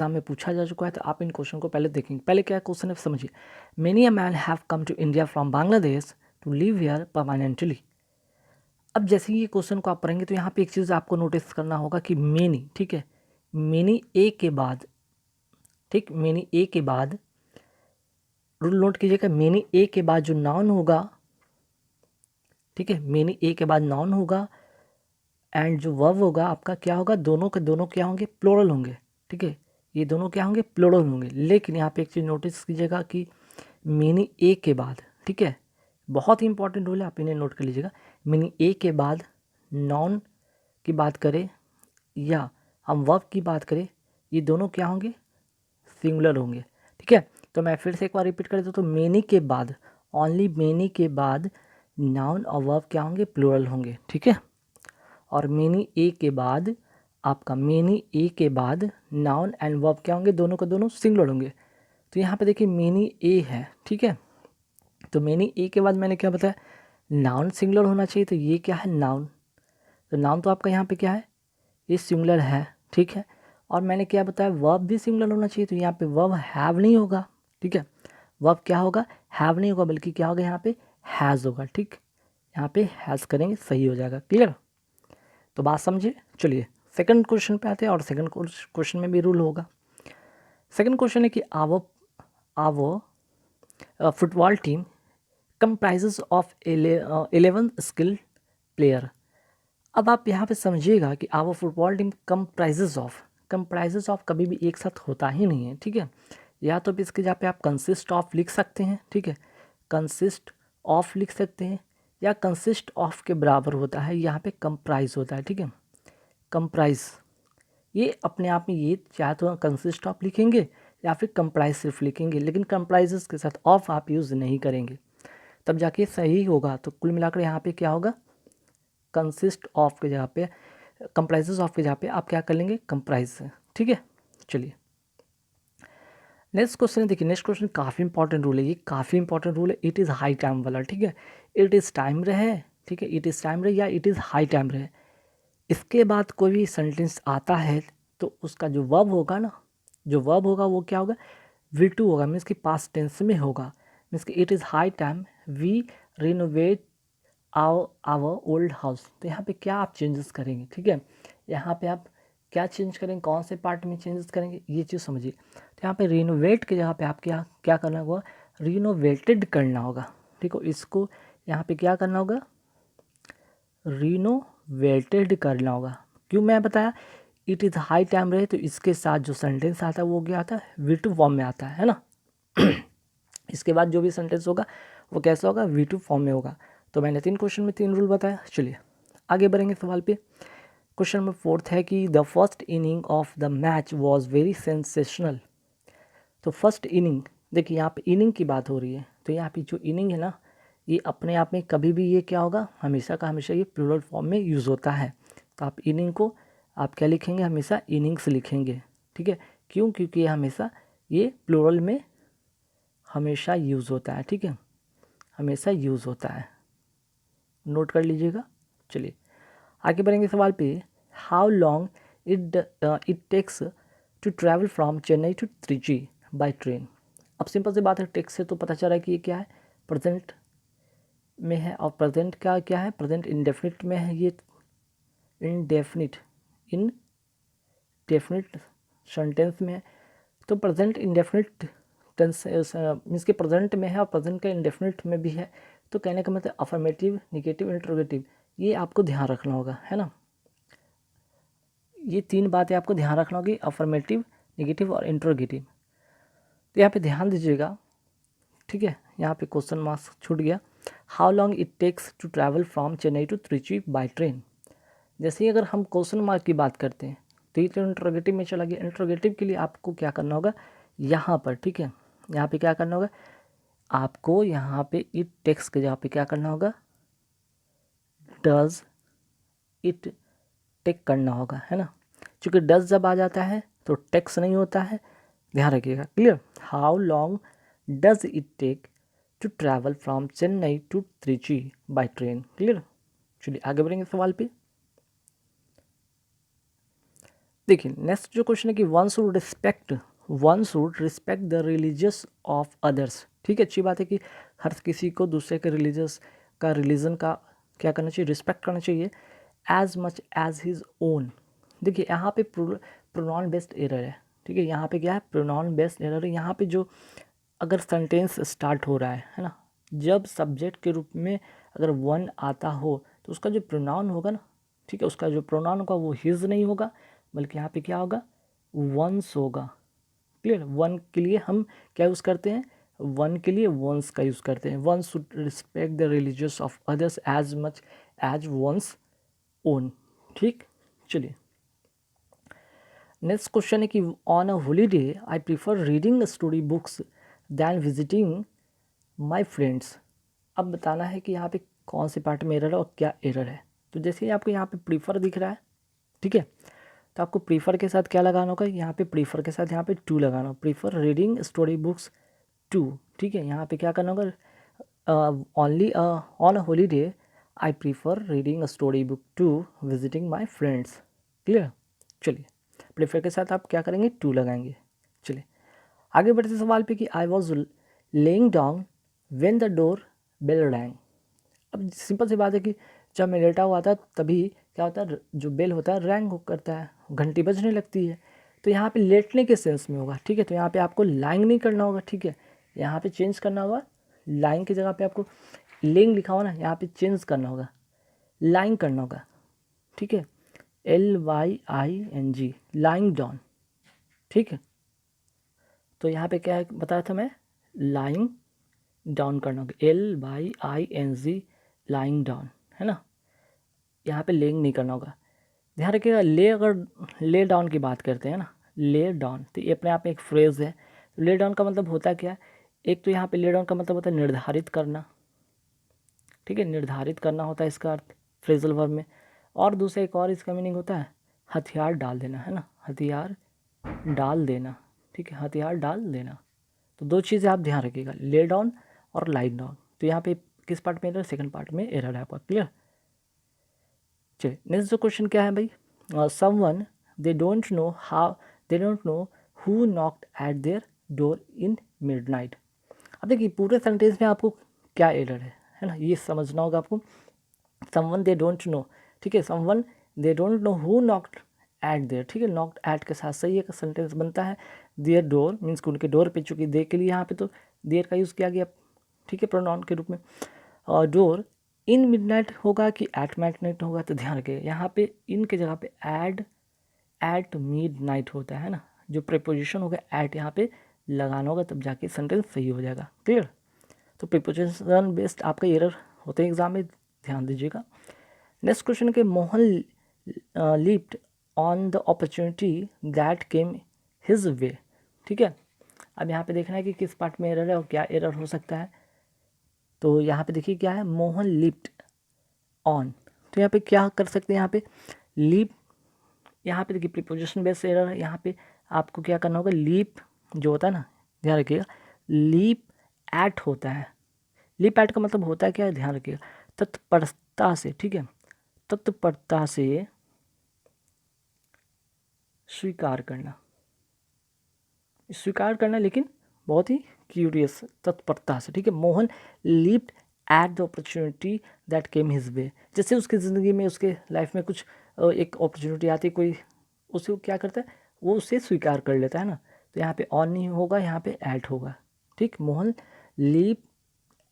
Exam में पूछा जा चुका है, तो आप इन क्वेश्चन को पहले देखेंगे। पहले क्या क्वेश्चन है समझिए। Many a man have come to India from Bangladesh to live here permanently. अब जैसे ही ये क्वेश्चन को आप पढ़ेंगे तो यहाँ पे एक चीज़ आपको नोटिस करना होगा कि मेनी, ठीक है, मेनी ए के बाद, ठीक, मेनी ए के बाद रूल नोट कीजिएगा, मेनी ए के बाद जो नाउन होगा, ठीक है, मेनी ए के बाद नाउन होगा एंड जो वर्ब होगा आपका क्या होगा, दोनों के दोनों क्या होंगे, प्लूरल होंगे, ठीक है, ये दोनों क्या होंगे, प्लूरल होंगे। लेकिन यहाँ पे एक चीज़ नोटिस कीजिएगा कि मेनी ए के बाद, ठीक है, बहुत ही इंपॉर्टेंट रूल है, आप इन्हें नोट कर लीजिएगा। मेनी ए के बाद नाउन की बात करें या हम वर्ब की बात करें, ये दोनों क्या होंगे, सिंगुलर होंगे, ठीक है। तो मैं फिर से एक बार रिपीट कर देता हूँ, तो मेनी के बाद, ओनली मेनी के बाद नाउन और वर्ब क्या होंगे, प्लूरल होंगे, ठीक है। और मेनी ए के बाद आपका, मेनी ए के बाद नाउन एंड वर्ब क्या होंगे, दोनों के दोनों सिंगुलर होंगे। तो यहाँ पे देखिए मेनी ए है, ठीक है, तो मेनी ए के बाद मैंने क्या बताया, नाउन सिंगुलर होना चाहिए, तो ये क्या है, नाउन। तो नाउन तो आपका यहाँ पे क्या है, ये सिंगुलर है, ठीक है। और मैंने क्या बताया, वर्ब भी सिंगुलर होना चाहिए, तो यहाँ पे वर्ब हैव नहीं होगा, ठीक है, वर्ब क्या होगा, हैव नहीं होगा, बल्कि क्या होगा, यहाँ पे हैज़ होगा, ठीक, यहाँ पे हैज़ करेंगे, सही हो जाएगा, क्लियर। तो बात समझिए। चलिए सेकंड क्वेश्चन पे आते हैं, और सेकंड क्वेश्चन में भी रूल होगा। सेकंड क्वेश्चन है कि our football team comprises of 11 skill player. अब आप यहाँ पे समझिएगा कि our football team comprises of कभी भी एक साथ होता ही नहीं है, ठीक है। या तो भी इसके जहाँ पे आप कंसिस्ट ऑफ लिख सकते हैं, ठीक है, कंसिस्ट ऑफ लिख सकते हैं, या कंसिस्ट ऑफ के बराबर होता है, यहाँ पे कंप्राइज होता है, ठीक है, कंप्राइज। ये अपने आप में, ये चाहे तो कंसिस्ट ऑफ लिखेंगे या फिर कंप्राइज सिर्फ लिखेंगे, लेकिन कंप्राइजेस के साथ ऑफ आप यूज़ नहीं करेंगे, तब जाके सही होगा। तो कुल मिलाकर यहाँ पे क्या होगा, कंसिस्ट ऑफ के जगह पे, कंप्राइजेस ऑफ के जगह पे आप क्या कर लेंगे, कंप्राइज, ठीक है। चलिए नेक्स्ट क्वेश्चन देखिए, नेक्स्ट क्वेश्चन काफ़ी इंपॉर्टेंट रूल है, ये काफ़ी इंपॉर्टेंट रूल है, इट इज़ हाई टाइम वाला, ठीक है, इट इज़ टाइम रहे, ठीक है, इट इज़ टाइम रहे या इट इज़ हाई टाइम रहे, इसके बाद कोई भी सेंटेंस आता है तो उसका जो वर्ब होगा ना, जो वर्ब होगा वो क्या होगा, V2 होगा, मीन्स कि पास्ट टेंस में होगा, मीन्स कि it is high time we renovate our old house. तो यहाँ पे क्या आप चेंजेस करेंगे, ठीक है, यहाँ पे आप क्या चेंज करेंगे, कौन से पार्ट में चेंजेस करेंगे, ये चीज़ समझिए। तो यहाँ पे रिनोवेट के जगह पे आप क्या क्या करना होगा, रिनोवेटेड करना होगा, ठीक है, इसको यहाँ पे क्या करना होगा, रिनोवेटेड करना होगा। क्यों मैं बताया, इट इज़ हाई टाइम रहे, तो इसके साथ जो सेंटेंस आता है वो क्या आता है, V2 फॉर्म में आता है ना। इसके बाद जो भी सेंटेंस होगा वो कैसा होगा, V2 फॉर्म में होगा। तो मैंने 3 क्वेश्चन में 3 रूल बताया। चलिए आगे बढ़ेंगे सवाल पे। क्वेश्चन नंबर 4 है कि the first inning of the match was very sensational. तो फर्स्ट इनिंग, देखिए यहाँ पे इनिंग की बात हो रही है, तो यहाँ पे जो इनिंग है ना, ये अपने आप में कभी भी ये क्या होगा, हमेशा का हमेशा ये प्लूरल फॉर्म में यूज़ होता है। तो आप इनिंग को आप क्या लिखेंगे, हमेशा इनिंग्स लिखेंगे, ठीक है। क्यों, क्योंकि ये हमेशा ये प्लूरल में हमेशा यूज़ होता है, ठीक है, हमेशा यूज़ होता है, नोट कर लीजिएगा। चलिए आगे बढ़ेंगे सवाल पे। How long it takes to travel from Chennai to Trichy by train. अब सिंपल सी बात है, टेक्स से तो पता चल रहा है कि ये क्या है, प्रेजेंट में है, और प्रेजेंट का क्या है, प्रेजेंट इंडेफिनिट में है, ये इनडेफिनिट इनडेफिनिट सेंटेंस में है। तो प्रेजेंट इंडेफिनिट टेंस मीन्स के प्रेजेंट में है और प्रेजेंट का इंडेफिनिट में भी है। तो कहने का मतलब अफर्मेटिव, निगेटिव, इंट्रोगेटिव, ये आपको ध्यान रखना होगा, है ना। ये 3 बातें आपको ध्यान रखना होगी, अफर्मेटिव, निगेटिव और इंट्रोगेटिव। तो यहाँ पे ध्यान दीजिएगा, ठीक है। यहाँ पे क्वेश्चन मार्क्स छूट गया। How long it takes to travel from Chennai to Trichy by train. जैसे ही अगर हम क्वेश्चन मार्क की बात करते हैं तो ये तो इंट्रोगेटिव में चला गया। इंट्रोगेटिव के लिए आपको क्या करना होगा, यहाँ पर, ठीक है, यहाँ पे क्या करना होगा, आपको यहाँ पे इट टेक्स के जहाँ पे क्या करना होगा, डज इट टेक करना होगा, है ना। क्योंकि डज जब आ जाता है तो टेक्स नहीं होता है, ध्यान रखिएगा, clear. How long does it take to travel from Chennai to Trichy by train, clear. चलिए आगे बढ़ेंगे सवाल पे। देखिए नेक्स्ट जो क्वेश्चन है कि one should respect the religious of others. ठीक है, अच्छी बात है कि हर किसी को दूसरे के रिलीजन का क्या करना चाहिए, रिस्पेक्ट करना चाहिए as much as his own. देखिए यहाँ पे प्रोनाउन बेस्ड एरर है। ठीक है, यहाँ पे क्या है, प्रोनाउन बेस्ड एरर है। यहाँ पे जो अगर सेंटेंस स्टार्ट हो रहा है ना, जब सब्जेक्ट के रूप में अगर वन आता हो तो उसका जो प्रोनाउन होगा ना, ठीक है, उसका जो प्रोनाउन होगा वो हिज नहीं होगा, बल्कि यहाँ पे क्या होगा, वंस होगा। क्लियर, वन के लिए हम क्या यूज़ करते हैं, वन के लिए वंस का यूज़ करते हैं। One should respect the religious of others as much as one's own. ठीक, चलिए नेक्स्ट क्वेश्चन है कि on a holiday I prefer reading story books than visiting my friends. अब बताना है कि यहाँ पे कौन से पार्ट में एरर है और क्या एरर है। तो जैसे ही आपको यहाँ पे प्रीफर दिख रहा है, ठीक है, तो आपको प्रीफर के साथ क्या लगाना होगा, यहाँ पे प्रीफर के साथ यहाँ पे टू लगाना होगा, prefer reading story books to. ठीक है, यहाँ पे क्या करना होगा, only on a holiday I prefer reading a story book to visiting my friends. Clear, चलिए प्रीफर के साथ आप क्या करेंगे, टू लगाएंगे। चलिए आगे बढ़ते सवाल पे कि I was laying down when the door bell rang. अब सिंपल सी बात है कि जब मैं लेटा हुआ था तभी क्या होता है, जो बेल होता है रैंग करता है, घंटी बजने लगती है। तो यहाँ पे लेटने के सेंस में होगा। ठीक है, तो यहाँ पे आपको लाइंग नहीं करना होगा। ठीक है, यहाँ पे चेंज करना होगा, लाइंग की जगह पे आपको लेंग लिखा हुआ ना, यहाँ पे चेंज करना होगा, लाइंग करना होगा। ठीक है, LYING, लाइंग डाउन। ठीक है, तो यहाँ पे क्या बताया था मैं, लाइंग डाउन करना होगा, LYING, लाइंग डाउन, है ना। यहाँ पे लेंग नहीं करना होगा। ध्यान रखिएगा, अगर ले डाउन की बात करते हैं ना, ले डाउन, तो ये अपने आप में एक फ्रेज़ है। ले डाउन का मतलब होता क्या है, एक तो यहाँ पे ले डाउन का मतलब होता है निर्धारित करना। ठीक है, निर्धारित करना होता है इसका अर्थ फ्रेजल वर्ब में। और दूसरा एक और इसका मीनिंग होता है हथियार डाल देना, है ना, हथियार डाल देना। ठीक है, हथियार डाल देना। तो दो चीज़ें आप ध्यान रखिएगा, ले डाउन और लाइट डाउन। तो यहाँ पे किस पार्ट में एरर, सेकंड पार्ट में एरर है आपका। क्लियर, चलिए नेक्स्ट जो क्वेश्चन क्या है भाई, someone they don't know who knocked eight their door in midnight. अब देखिए पूरे सेंटेंस में आपको क्या एरर है ना, ये समझना होगा आपको। समवन दे डोंट नो, ठीक है, someone they don't know who knocked eight there. ठीक है, नॉक्ड एट के साथ सही एक सेंटेंस बनता है, देयर डोर मीन्स उनके डोर पे, चूँकि दे के लिए यहाँ पे तो देयर का यूज़ किया गया। ठीक है, प्रोनाउन के रूप में। और डोर इन मिडनाइट होगा कि एट मिडनाइट होगा, तो ध्यान रखिएगा यहाँ पे इन के जगह पे एट मिडनाइट होता है ना, जो प्रीपोजिशन होगा एट यहाँ पे लगाना होगा, तब जाके सेंटेंस सही हो जाएगा। क्लियर, तो प्रीपोजिशन बेस्ड आपका एरर होते हैं एग्जाम में, ध्यान दीजिएगा। नेक्स्ट क्वेश्चन के Mohan leaped on the opportunity that came his way. ठीक है, अब यहाँ पे देखना है कि किस पार्ट में एरर है और क्या एरर हो सकता है। तो यहाँ पे देखिए क्या है, मोहन लीप्ड ऑन, तो यहाँ पे क्या कर सकते हैं, यहाँ पे लीप, यहाँ पे देखिए प्रीपोजिशन बेस्ड एरर है। यहाँ पे आपको क्या करना होगा, लीप जो होता है ना, ध्यान रखिएगा, लीप एट होता है। लीप एट का मतलब होता है क्या है, ध्यान रखिएगा, तत्परता से। ठीक है, तत्परता से स्वीकार करना, लेकिन बहुत ही क्यूरियस, तत्परता से। ठीक है, Mohan leaped at the opportunity that came his way. जैसे उसकी ज़िंदगी में, उसके लाइफ में कुछ एक अपॉर्चुनिटी आती है कोई, उसे क्या करता है, वो उसे स्वीकार कर लेता है ना। तो यहाँ पे ऑन नहीं होगा, यहाँ पे एट होगा। ठीक, मोहन लीप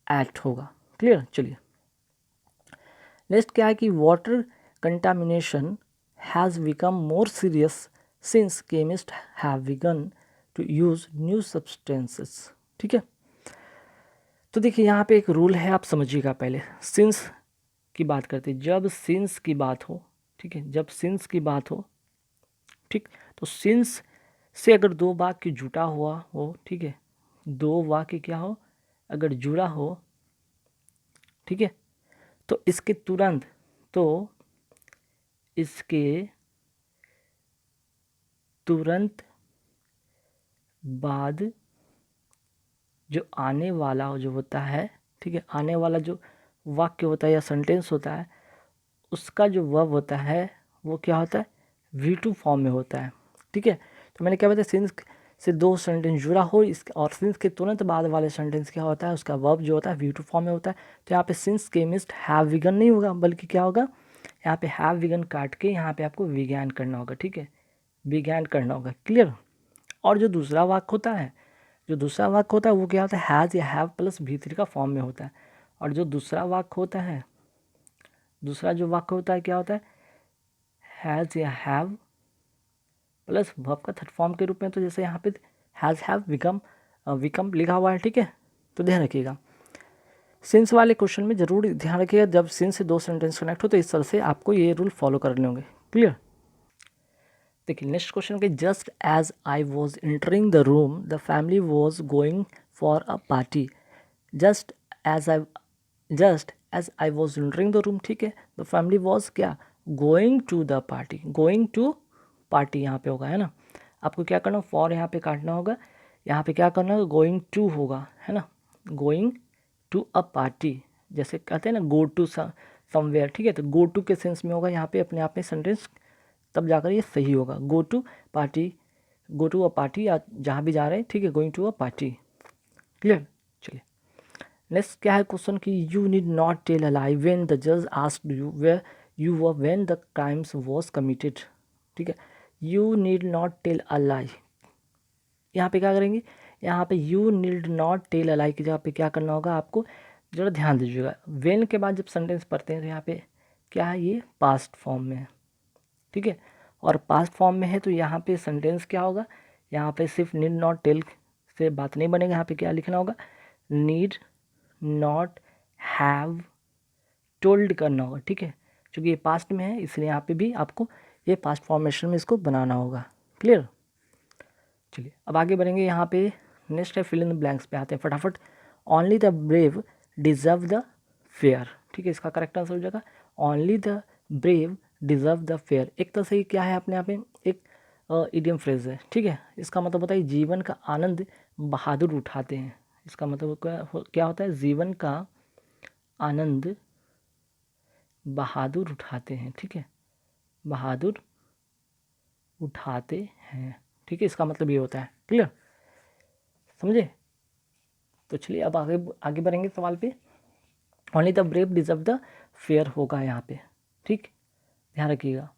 एट होगा। क्लियर, चलिए नेक्स्ट क्या है कि water contamination has become more serious since chemist have begun to use new substances. ठीक है, तो देखिए यहाँ पे एक रूल है, आप समझिएगा। पहले सिंस की बात करते हैं, जब सिंस की बात हो, ठीक है, जब सिंस की बात हो, ठीक, तो सिंस से अगर दो वाक्य जुटा हुआ हो, ठीक है, दो वाक्य क्या हो, अगर जुड़ा हो, ठीक है, तो इसके तुरंत बाद जो आने वाला जो होता है, ठीक है, आने वाला जो वाक्य होता है या सेंटेंस होता है, उसका जो वर्ब होता है वो क्या होता है, V2 फॉर्म में होता है, ठीक है। तो मैंने क्या बताया, सिंस से दो सेंटेंस जुड़ा हो इस और सिंस के तुरंत बाद वाले सेंटेंस क्या होता है, उसका वर्ब जो होता है V2 फॉर्म में होता है। तो यहाँ पे सिंस केमिस्ट हैव विगन नहीं होगा, बल्कि क्या होगा, यहाँ पे हैव विगन काट के यहाँ पे आपको विज्ञान करना होगा, ठीक है, विज्ञान करना होगा, क्लियर। और जो दूसरा वाक्य होता है, जो दूसरा वाक्य होता है वो क्या होता है, हैज़ या हैव प्लस V3 का फॉर्म में होता है। और जो दूसरा वाक्य होता है, दूसरा जो वाक्य होता है क्या होता है, हैज़ या हैव प्लस वर्ब का थर्ड फॉर्म के रूप में। तो जैसे यहाँ पे हैज़ हैव विकम लिखा हुआ है, ठीक है। तो ध्यान रखिएगा, सिंस वाले क्वेश्चन में जरूर ध्यान रखिएगा, जब सिंस से दो सेंटेंस कनेक्ट हो तो इस तरह से आपको ये रूल फॉलो करने होंगे, क्लियर। देखिए नेक्स्ट क्वेश्चन के, just as I was entering the room the family was going for a party. Just as I was entering the room, ठीक है, द फैमिली वॉज क्या, going to the party, going to party यहाँ पे होगा, है ना। आपको क्या करना, फॉर यहाँ पे काटना होगा, यहाँ पे क्या करना होगा, गोइंग टू होगा, है ना, गोइंग टू अ पार्टी। जैसे कहते हैं ना गो टू समवेयर, ठीक है, तो गो टू के सेंस में होगा यहाँ पे अपने आप में सेंटेंस, तब जाकर ये सही होगा, go to party, go to a party, या जहाँ भी जा रहे हैं, ठीक है, going to a party, clear. चलिए नेक्स्ट क्या है क्वेश्चन की, you need not tell a lie when the जज asked you where you were when the crimes was committed, ठीक है, you need not tell a lie. यहाँ पे क्या करेंगे, यहाँ पे you need not tell a lie की जगह पे क्या करना होगा आपको, जरा ध्यान दीजिएगा, वेन के बाद जब सेंटेंस पढ़ते हैं तो यहाँ पे क्या है, ये पास्ट फॉर्म में है, ठीक है, और पास्ट फॉर्म में है तो यहाँ पे सेंटेंस क्या होगा, यहाँ पे सिर्फ नीड नॉट टेल से बात नहीं बनेगा, यहाँ पे क्या लिखना होगा, नीड नॉट हैव टोल्ड करना होगा, ठीक है, क्योंकि ये पास्ट में है इसलिए यहाँ पे भी आपको ये पास्ट फॉर्मेशन में इसको बनाना होगा, क्लियर। चलिए अब आगे बढ़ेंगे, यहाँ पे नेक्स्ट है फिल इन द ब्लैंक्स पे आते हैं फटाफट। Only the brave deserve the fair, ठीक है, इसका करेक्ट आंसर हो जाएगा only the brave deserve the fair. एक तरह से ये क्या है अपने आप में एक इडियम फ्रेज है, ठीक है, इसका मतलब होता है जीवन का आनंद बहादुर उठाते हैं। इसका मतलब क्या होता है, जीवन का आनंद बहादुर उठाते हैं, ठीक है, बहादुर उठाते हैं, ठीक है, इसका मतलब ये होता है, क्लियर, समझे। तो चलिए अब आगे आगे बढ़ेंगे सवाल पे, only the brave deserve the fair होगा यहाँ पे, ठीक, ध्यान रखिएगा।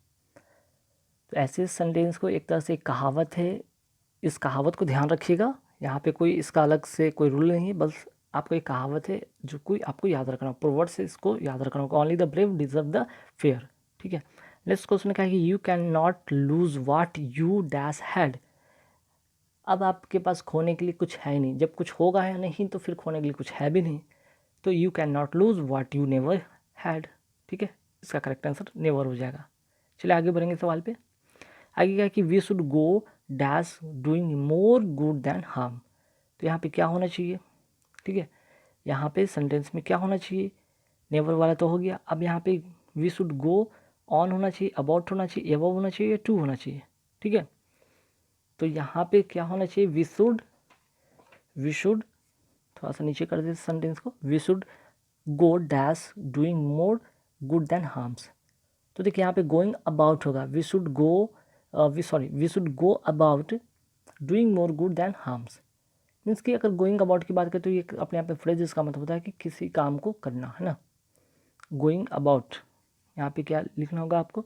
तो ऐसे सेंटेंस को एक तरह से एक कहावत है, इस कहावत को ध्यान रखिएगा, यहाँ पे कोई इसका अलग से कोई रूल नहीं है, बस आपको एक कहावत है जो कोई आपको याद रखना होगा, प्रोवर्ड से इसको याद रखना होगा, only the brave deserve the fair, ठीक है। नेक्स्ट क्वेश्चन क्या है कि you can not lose what you dash had. अब आपके पास खोने के लिए कुछ है ही नहीं, जब कुछ होगा या नहीं तो फिर खोने के लिए कुछ है भी नहीं, तो you can not lose what you never had, ठीक है, इसका करेक्ट आंसर नेवर हो जाएगा। चलिए आगे बढ़ेंगे सवाल पे, आगे क्या है कि we should go dash doing more good than harm. तो यहाँ पे क्या होना चाहिए, ठीक है, यहाँ पे सेंटेंस में क्या होना चाहिए, नेवर वाला तो हो गया, अब यहाँ पे वी शुड गो ऑन होना चाहिए, अबाउट होना चाहिए, एबव होना चाहिए, टू होना चाहिए, ठीक है। तो यहाँ पे क्या होना चाहिए, वी शुड थोड़ा सा नीचे कर देते सेंटेंस को, we should go dash doing more good than harms. तो देखिए यहाँ पे गोइंग अबाउट होगा, we should go about doing more good than harms. Means कि अगर गोइंग अबाउट की बात करें तो ये अपने आप में फ्रेज इसका मतलब होता है कि किसी काम को करना, है ना, गोइंग अबाउट, यहाँ पे क्या लिखना होगा आपको,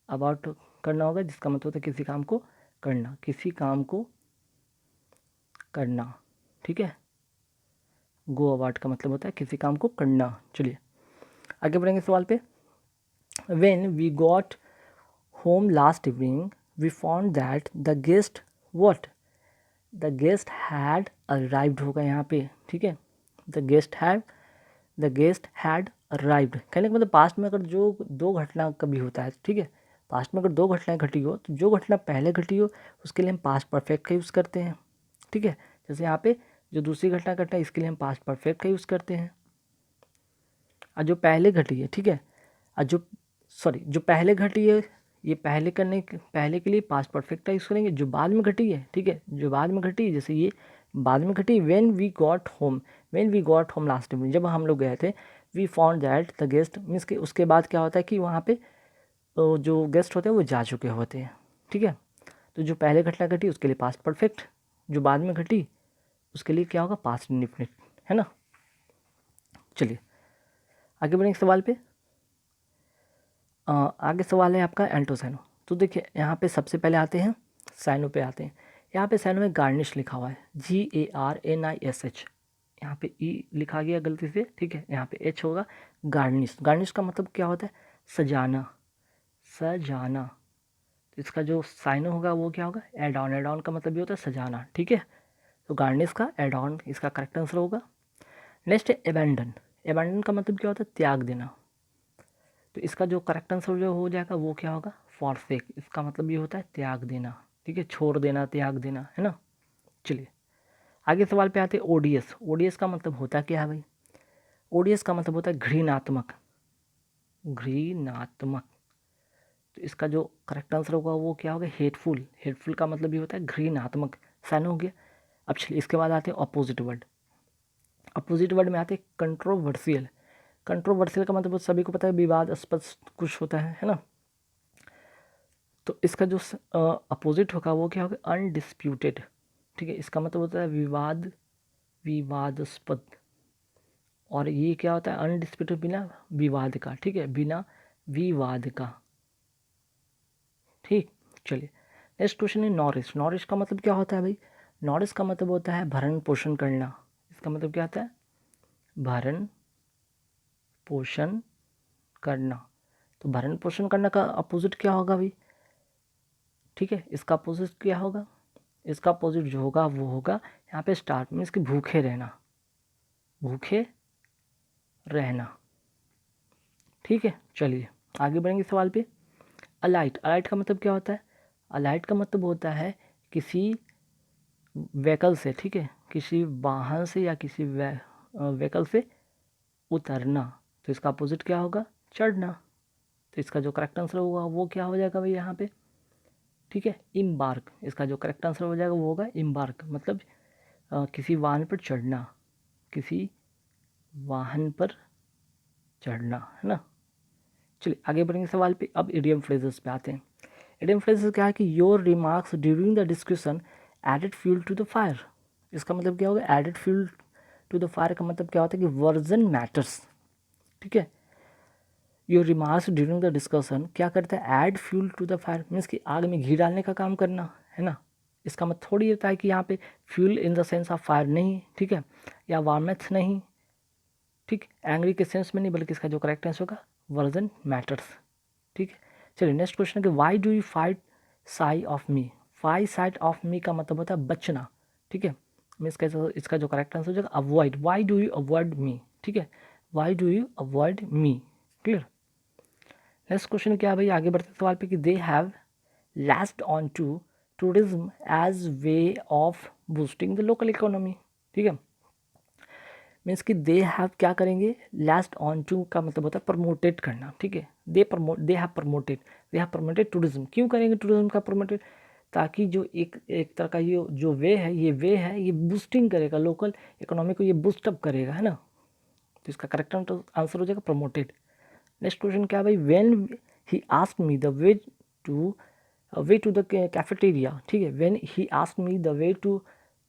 अबाउट करना होगा, जिसका मतलब होता है किसी काम को करना, किसी काम को करना, ठीक है, गो अबाउट का मतलब होता है किसी काम को करना। चलिए आगे बढ़ेंगे सवाल पे, when we got home last evening we found that the guest what, the guest had arrived होगा यहाँ पे, ठीक है, द गेस्ट हैड अराइव्ड कहने का मतलब पास्ट में अगर जो दो घटना कभी होता है, ठीक है, पास्ट में अगर दो घटनाएं घटी हो तो जो घटना पहले घटी हो उसके लिए हम पास्ट परफेक्ट का यूज़ करते हैं, ठीक है, जैसे यहाँ पे जो दूसरी घटना घटा है इसके लिए हम पास्ट परफेक्ट का यूज़ करते हैं, और जो पहले घटी है, ठीक है, और जो पहले घटी है ये पहले के लिए पास्ट परफेक्ट का यूज़ करेंगे, जो बाद में घटी है, ठीक है, जो बाद में घटी है जैसे ये बाद में घटी, when we got home last evening, जब हम लोग गए थे, we found that the guest, means के उसके बाद क्या होता है कि वहाँ पे जो गेस्ट होते हैं वो जा चुके होते हैं, ठीक है। तो जो पहले घटना घटी उसके लिए पास्ट परफेक्ट, जो बाद में घटी उसके लिए क्या होगा, पास्ट इंडेफिनिट, है ना। चलिए आगे बढ़ेंगे सवाल पे। आगे सवाल है आपका एंटोसाइनो। तो देखिए यहाँ पे सबसे पहले आते हैं साइनो पे आते हैं। यहाँ पे साइनो में गार्निश लिखा हुआ है, GARNISH, यहाँ पे ई लिखा गया गलती से, ठीक है, यहाँ पे एच होगा। गार्निश, गार्निश का मतलब क्या होता है, सजाना, सजाना। तो इसका जो साइनो होगा वो क्या होगा, एड ऑन, एड ऑन का मतलब ये होता है सजाना, ठीक है। तो गार्निश का एड ऑन इसका करेक्ट आंसर होगा। नेक्स्ट है एबेंडन, एबेंडन का मतलब क्या होता है, त्याग देना। तो इसका जो करेक्ट आंसर जो हो जाएगा वो क्या होगा, फॉरसेक, इसका मतलब ये होता है त्याग देना, ठीक है, छोड़ देना, त्याग देना, है ना। चलिए आगे सवाल पे आते हैं ओडीएस। ओडीएस का मतलब होता क्या है भाई, ओडीएस का मतलब होता है घृणात्मक, घृणात्मक। तो इसका जो करेक्ट आंसर होगा वो क्या होगा, हेटफुल, हेटफुल का मतलब ये होता है घृणात्मक, साइन हो गया। अब चलिए इसके बाद आते हैं अपोजिट वर्ड। अपोजिट वर्ड में आते हैं कंट्रोवर्सियल। कंट्रोवर्सियल का मतलब सभी को पता है विवादास्पद कुछ होता है ना। तो इसका जो अपोजिट होगा वो क्या होगा, अनडिस्प्यूटेड, ठीक है। इसका मतलब होता है विवाद, विवादास्पद। और ये क्या होता है, अनडिस्प्यूटेड, बिना विवाद का, ठीक है, बिना विवाद का, ठीक। चलिए नेक्स्ट क्वेश्चन है नॉरिश। नॉरिश का मतलब क्या होता है भाई, नॉरिश का मतलब होता है भरण पोषण करना। इसका मतलब क्या होता है, भरण पोषण करना। तो भरण पोषण करना का अपोजिट क्या होगा भाई, ठीक है, इसका अपोजिट क्या होगा, इसका अपोजिट जो होगा वो होगा यहाँ पे स्टार्ट में इसके भूखे रहना, भूखे रहना, ठीक है। चलिए आगे बढ़ेंगे सवाल पे। अलाइट, अलाइट का मतलब क्या होता है, अलाइट का मतलब होता है किसी व्हीकल से, ठीक है, किसी वाहन से या किसी व्हीकल से उतरना। तो इसका अपोजिट क्या होगा, चढ़ना। तो इसका जो करेक्ट आंसर होगा वो क्या हो जाएगा भाई यहाँ पे, ठीक है, इम्बार्क। इसका जो करेक्ट आंसर हो जाएगा वो होगा इम्बार्क, मतलब किसी वाहन पर चढ़ना, किसी वाहन पर चढ़ना, है ना। चलिए आगे बढ़ेंगे सवाल पे। अब इडियम फ्रेजेस पे आते हैं। इडियम फ्रेजेस क्या है कि your remarks during the discussion added fuel to the fire. इसका मतलब क्या होगा, added fuel to the fire का मतलब क्या होता है कि वर्जन मैटर्स, ठीक है। Your remarks during the discussion क्या करता है, add fuel to the fire, means कि आग में घी डालने का काम करना, है ना। इसका मतलब थोड़ी होता है कि यहाँ पे fuel in the sense of fire नहीं, ठीक है, या वार्मेथ नहीं, ठीक, एंग्री के सेंस में नहीं, बल्कि इसका जो करेक्ट आंसर होगा वर्जन मैटर्स, ठीक है। चलिए नेक्स्ट क्वेश्चन है, why do you fight shy of me. Fight shy of me का मतलब होता है बचना, ठीक है, मीन्स इसका जो करेक्ट आंसर हो जाएगा avoid, why do you avoid me, ठीक है, why do you avoid me, clear. Next question क्या है भाई, आगे बढ़ते सवाल पे कि they have laced on to tourism as way of boosting the local economy, ठीक है, मीन्स कि दे हैव क्या करेंगे, लास्ट ऑन टू का मतलब होता है प्रमोटेड करना, ठीक है, दे हैव प्रमोटेड टूरिज्म। क्यों करेंगे टूरिज्म का प्रमोटेड, ताकि जो एक तरह का ये जो वे है ये बूस्टिंग करेगा, लोकल इकोनॉमी को ये बूस्टअप करेगा, है ना। तो इसका करेक्ट आंसर हो जाएगा प्रमोटेड। नेक्स्ट क्वेश्चन क्या है भाई, when he asked me the way to the cafeteria, ठीक है, when he asked me the way to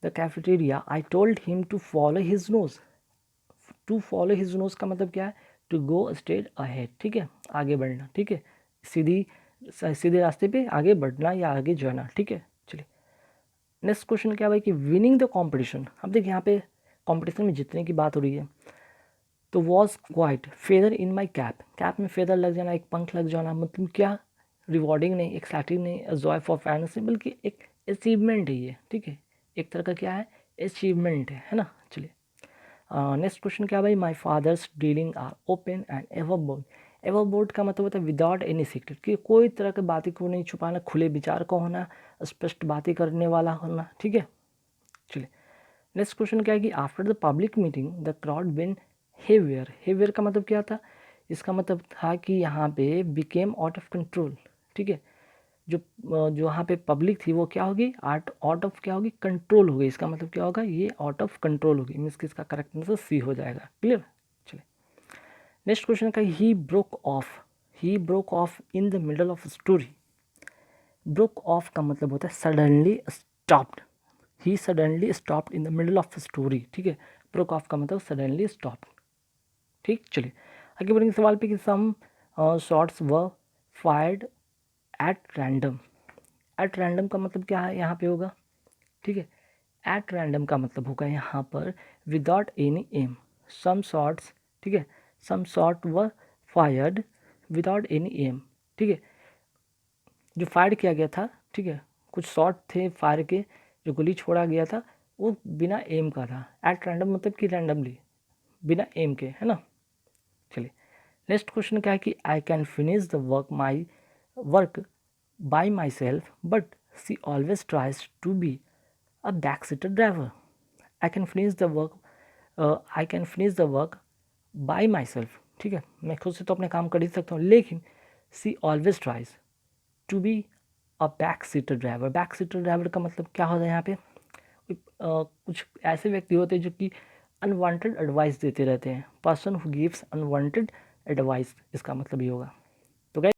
the cafeteria I told him to follow his nose. To follow his nose का मतलब क्या है, to go straight ahead, ठीक है, आगे बढ़ना, ठीक है, सीधे रास्ते पे आगे बढ़ना या आगे जाना, ठीक है। चलिए नेक्स्ट क्वेश्चन क्या भाई कि विनिंग द कॉम्पिटिशन। अब देखिए यहाँ पे कॉम्पिटिशन में जीतने की बात हो रही है। तो was quite feather in my cap, cap में फेदर लग जाना, एक पंख लग जाना, मतलब क्या, रिवॉर्डिंग नहीं, एक्साइटिंग नहीं, जॉय फॉर फैंस नहीं, बल्कि एक अचीवमेंट है ये, ठीक है, एक तरह का क्या है, अचीवमेंट है ना। चलिए नेक्स्ट क्वेश्चन क्या भाई, my father's dealing are open and above board. Above board का मतलब होता है विदाउट एनी सीक्रेट, कि कोई तरह की बातें को नहीं छुपाना, खुले विचार का होना, स्पष्ट बातें करने वाला होना, ठीक है। चलिए नेक्स्ट क्वेश्चन क्या है कि after the public meeting the crowd been heavier. Heavier का मतलब क्या था, इसका मतलब था कि यहाँ पे बिकेम आउट ऑफ कंट्रोल, ठीक है, जो यहाँ पे पब्लिक थी वो क्या होगी, आउट ऑफ क्या होगी, कंट्रोल होगी। इसका मतलब क्या होगा, ये आउट ऑफ कंट्रोल होगी, मीन्स कि इसका करेक्ट आंसर सी हो जाएगा, क्लियर। चलिए नेक्स्ट क्वेश्चन का he broke of. He broke of in the middle of story. Broke of का मतलब होता है suddenly stopped. He suddenly stopped in the middle of story, ठीक है। ब्रोक ऑफ का मतलब सडनली स्टॉप्ड, ठीक। चलिए आगे बढ़ेंगे सवाल पे कि सम शॉट्स व fired at random. At random का मतलब क्या है यहाँ पे होगा, ठीक है। एट रैंडम का मतलब होगा यहाँ पर विदाउट एनी एम। सम शॉट्स, ठीक है, सम शॉट व फायर्ड विदाउट एनी एम, ठीक है। जो फायर किया गया था, ठीक है, कुछ शॉट थे फायर के, जो गोली छोड़ा गया था वो बिना एम का था। एट रैंडम मतलब कि रैंडमली, बिना एम के, है ना। चलिए नेक्स्ट क्वेश्चन क्या है कि I can finish the work by myself but she always tries to be a back seater driver. I can finish the work by myself, ठीक है, मैं खुद से तो अपने काम कर ही सकता हूँ, लेकिन she always tries to be a back seater driver. Back seater driver का मतलब क्या होता है यहाँ पे, कुछ ऐसे व्यक्ति होते हैं जो कि अनवांटेड एडवाइस देते रहते हैं। Person who gives unwanted advice, इसका मतलब ये होगा। तो